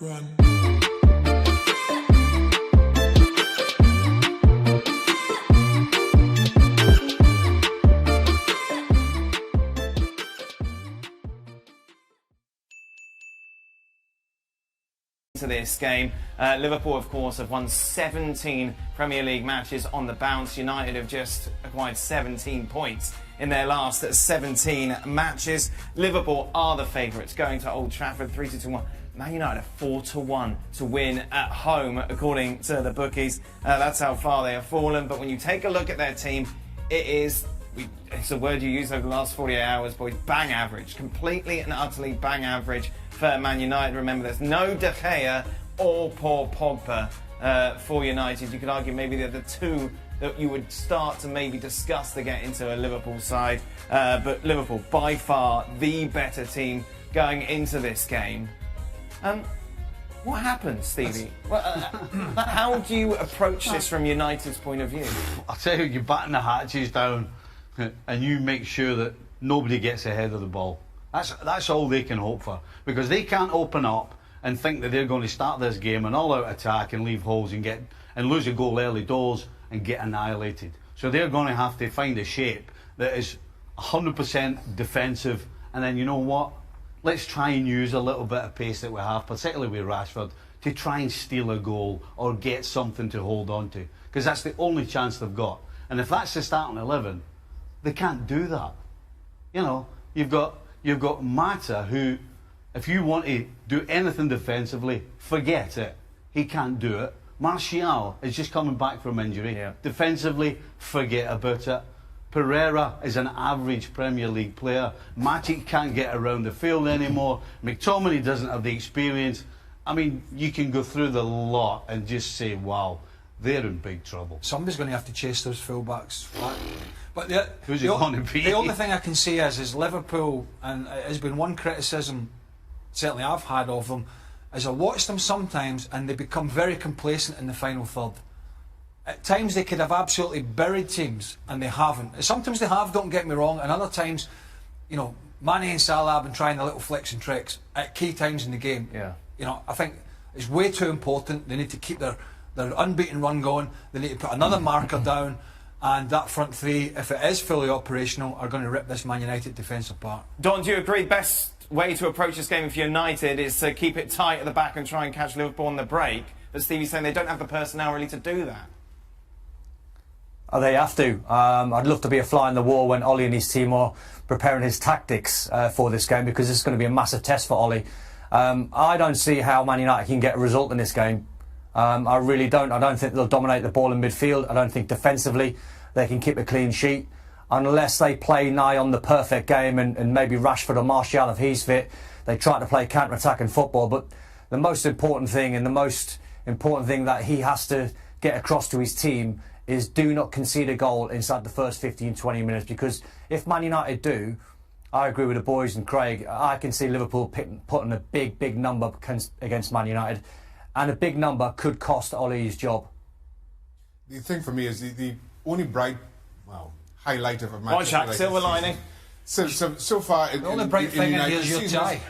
Run. To this game, Liverpool of course have won 17 Premier League matches on the bounce. United have just acquired 17 points in their last 17 matches. Liverpool are the favourites going to Old Trafford 3-1. Man United are 4-1 to win at home according to the bookies. That's how far they have fallen. But when you take a look at their team, it's a word you used over the last 48 hours, boys, bang average. Completely and utterly bang average for Man United. Remember, there's no De Gea or Paul Pogba for United. You could argue maybe they're the two that you would start to maybe discuss to get into a Liverpool side. But Liverpool, by far, the better team going into this game. What happens, Stevie? How do you approach this from United's point of view? I'll tell you, you batten the hatches down and you make sure that nobody gets ahead of the ball. That's all they can hope for, because they can't open up and think that they're going to start this game an all-out attack and leave holes and lose a goal early doors and get annihilated. So they're going to have to find a shape that is 100% defensive, and then, you know what? Let's try and use a little bit of pace that we have, particularly with Rashford, to try and steal a goal or get something to hold on to, because that's the only chance they've got. And if that's the starting 11, they can't do that. You know, you've got Mata, who, if you want to do anything defensively, forget it. He can't do it. Martial is just coming back from injury. Yeah. Defensively, forget about it. Pereira is an average Premier League player. Matic can't get around the field anymore. McTominay doesn't have the experience. I mean, you can go through the lot and just say, wow, they're in big trouble. Somebody's going to have to chase those full-backs. But Who's it going to be? The only thing I can say is Liverpool, and it has been one criticism, certainly I've had of them, is I watch them sometimes and they become very complacent in the final third. At times they could have absolutely buried teams, and they haven't. Sometimes they have, don't get me wrong, and other times, you know, Mane and Salah have been trying the little flicks and tricks at key times in the game. Yeah. You know, I think it's way too important. They need to keep their unbeaten run going. They need to put another marker down, and that front three, if it is fully operational, are going to rip this Man United defence apart. Don, do you agree best way to approach this game for United is to keep it tight at the back and try and catch Liverpool on the break? But Stevie's saying they don't have the personnel really to do that. Oh, they have to. I'd love to be a fly on the wall when Ollie and his team are preparing his tactics for this game, because this is going to be a massive test for Ollie. I don't see how Man United can get a result in this game. I really don't. I don't think they'll dominate the ball in midfield. I don't think defensively they can keep a clean sheet unless they play nigh on the perfect game, and maybe Rashford or Martial, if he's fit, they try to play counter-attacking football. But the most important thing, and the most important thing that he has to get across to his team, is do not concede a goal inside the first 15-20 minutes, because if Man United do, I agree with the boys and Craig, I can see Liverpool putting a big number against Man United, and a big number could cost Ollie his job. The thing for me is the only bright, highlight of a match. One shot, silver lining. So far, the only bright thing is your tie.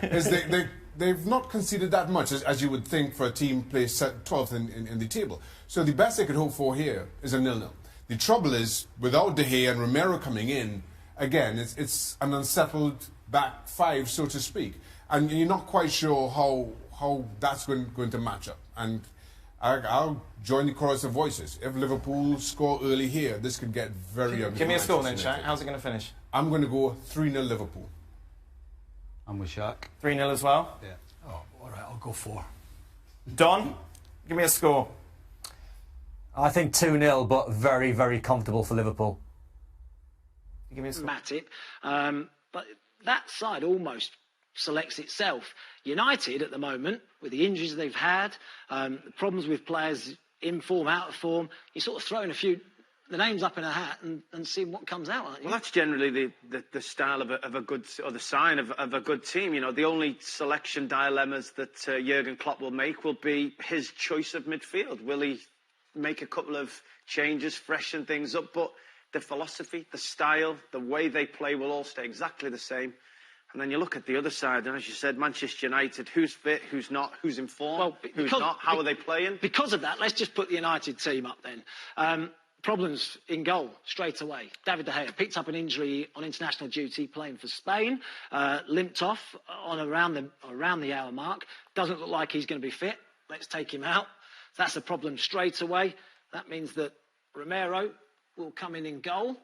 They've not conceded that much as you would think for a team placed 12th in the table. So the best they could hope for here is a 0-0. The trouble is, without De Gea and Romero coming in, again, it's an unsettled back five, so to speak, and you're not quite sure how that's going to match up. And I'll join the chorus of voices. If Liverpool score early here, this could get very ugly. Give me a score then, Shaq. How's it going to finish? I'm going to go 3-0 Liverpool. I'm with Shaq. 3-0 as well? Yeah. Oh, all right, I'll go 4. Don, give me a score. I think 2-0, but very comfortable for Liverpool. Give me a score. Matip, but that side almost selects itself. United at the moment, with the injuries they've had, the problems with players in form, out of form, you're sort of throwing the names up in a hat and seeing what comes out, aren't you? Well, that's generally the style of a good, or the sign of a good team. You know, the only selection dilemmas that Jurgen Klopp will make will be his choice of midfield. Will he make a couple of changes, freshen things up? But the philosophy, the style, the way they play will all stay exactly the same. And then you look at the other side, and as you said, Manchester United, who's fit, who's not, who's in form, Well, who's not, how are they playing? Because of that, let's just put the United team up then. Problems in goal straight away. David De Gea picked up an injury on international duty playing for Spain, limped off on around the hour mark. Doesn't look like he's going to be fit. Let's take him out. That's a problem straight away. That means that Romero will come in goal.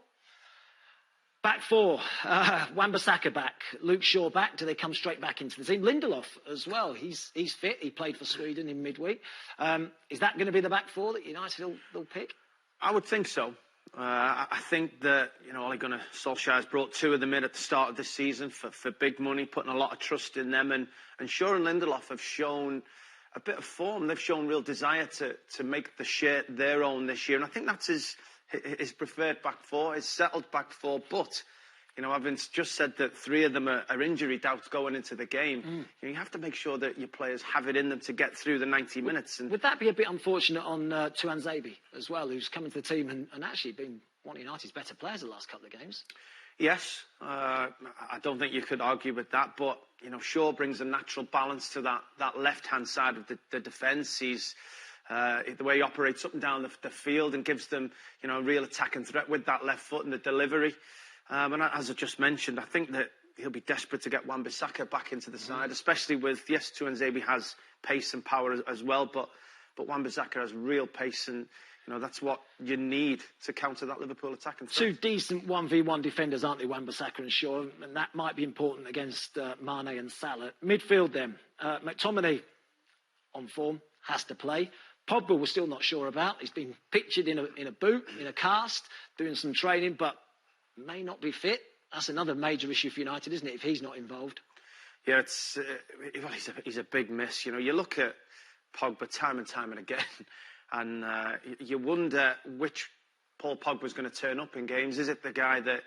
Back four, Wan-Bissaka back, Luke Shaw back. Do they come straight back into the team? Lindelof as well. He's fit. He played for Sweden in midweek. Is that going to be the back four that United will pick? I would think so. I think that, Ole Gunnar Solskjaer's brought two of them in at the start of this season for big money, putting a lot of trust in them. And Shaw and Lindelof have shown a bit of form. They've shown real desire to make the shirt their own this year. And I think that's his preferred back four, his settled back four. But, having just said that three of them are injury doubts going into the game, you have to make sure that your players have it in them to get through the 90 minutes. And would that be a bit unfortunate on Tuanzebe as well, who's come into the team and actually been one of United's better players the last couple of games? Yes, I don't think you could argue with that. But, Shaw brings a natural balance to that left-hand side of the defence. He's... the way he operates up and down the field and gives them, a real attack and threat with that left foot and the delivery. And as I just mentioned, I think that he'll be desperate to get Wan-Bissaka back into the side, especially with, yes, Tuanzebe has pace and power as well, but Wan-Bissaka has real pace, and that's what you need to counter that Liverpool attack. And two decent 1v1 defenders, aren't they, Wan-Bissaka and Shaw? And that might be important against Mane and Salah. Midfield then, McTominay on form, has to play. Pogba we're still not sure about. He's been pictured in a boot, in a cast, doing some training, but may not be fit. That's another major issue for United, isn't it, if he's not involved? Yeah, he's a big miss. You look at Pogba time and again, and you wonder which Paul Pogba's going to turn up in games. Is it the guy that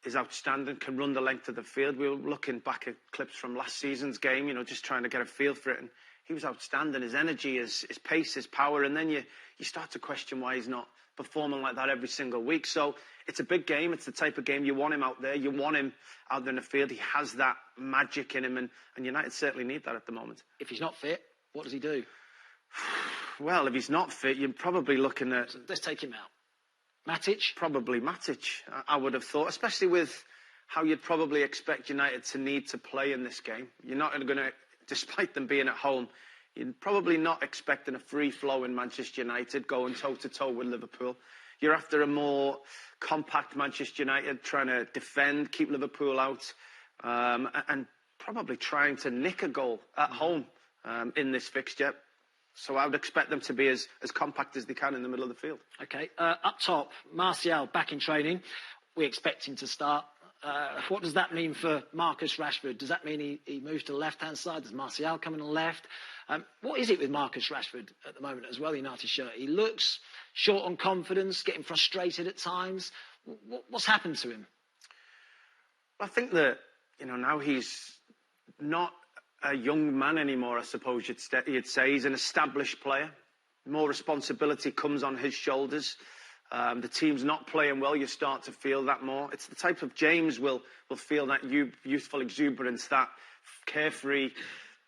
is outstanding, can run the length of the field? We were looking back at clips from last season's game, just trying to get a feel for it, and he was outstanding. His energy, his pace, his power, and then you start to question why he's not performing like that every single week. So it's a big game. It's the type of game you want him out there. You want him out there in the field. He has that magic in him, and United certainly need that at the moment. If he's not fit, what does he do? Well, if he's not fit, you're probably looking at... Let's take him out. Matic? Probably Matic, I would have thought, especially with how you'd probably expect United to need to play in this game. You're not going to... Despite them being at home, you're probably not expecting a free flow in Manchester United going toe-to-toe with Liverpool. You're after a more compact Manchester United, trying to defend, keep Liverpool out, and probably trying to nick a goal at home in this fixture. So I would expect them to be as compact as they can in the middle of the field. OK, up top, Martial back in training. We expect him to start. What does that mean for Marcus Rashford? Does that mean he moves to the left-hand side? Does Martial come in on the left? What is it with Marcus Rashford at the moment as well, the United shirt? He looks short on confidence, getting frustrated at times. What's happened to him? I think that, now he's not a young man anymore, I suppose you'd say. He's an established player. More responsibility comes on his shoulders. The team's not playing well, you start to feel that more. It's the type of James will feel that youthful exuberance, that carefree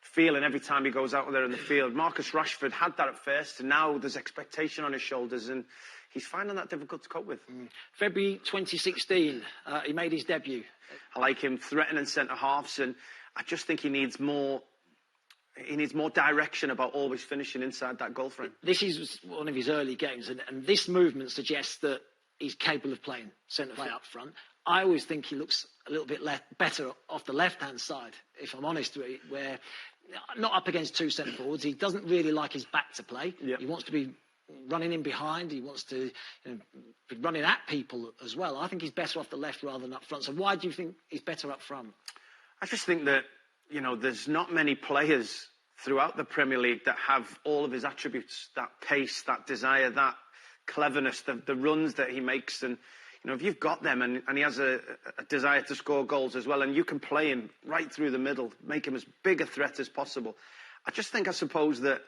feeling every time he goes out there in the field. Marcus Rashford had that at first, and now there's expectation on his shoulders, and he's finding that difficult to cope with. February 2016, he made his debut. I like him threatening centre-halves, and I just think he needs more direction about always finishing inside that goal frame. This is one of his early games, and this movement suggests that he's capable of playing centre-play up front. I always think he looks a little bit better off the left-hand side, if I'm honest, where not up against two centre-forwards. He doesn't really like his back to play. Yep. He wants to be running in behind. He wants to be running at people as well. I think he's better off the left rather than up front. So why do you think he's better up front? I just think that, there's not many players throughout the Premier League that have all of his attributes, that pace, that desire, that cleverness, the runs that he makes. And, if you've got them and he has a desire to score goals as well, and you can play him right through the middle, make him as big a threat as possible. I suppose that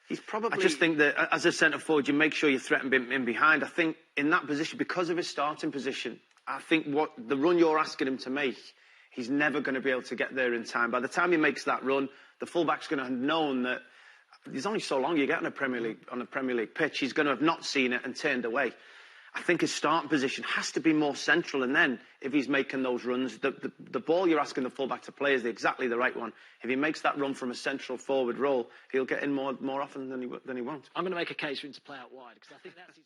he's probably... I just think that as a centre-forward, you make sure you threaten him in behind. I think in that position, because of his starting position, I think what the run you're asking him to make he's never going to be able to get there in time. By the time he makes that run, the fullback's going to have known that there's only so long you get on a Premier League pitch. He's going to have not seen it and turned away. I think his starting position has to be more central, and then if he's making those runs, the ball you're asking the fullback to play is exactly the right one. If he makes that run from a central forward role, he'll get in more often than he won't. I'm going to make a case for him to play out wide because I think that's his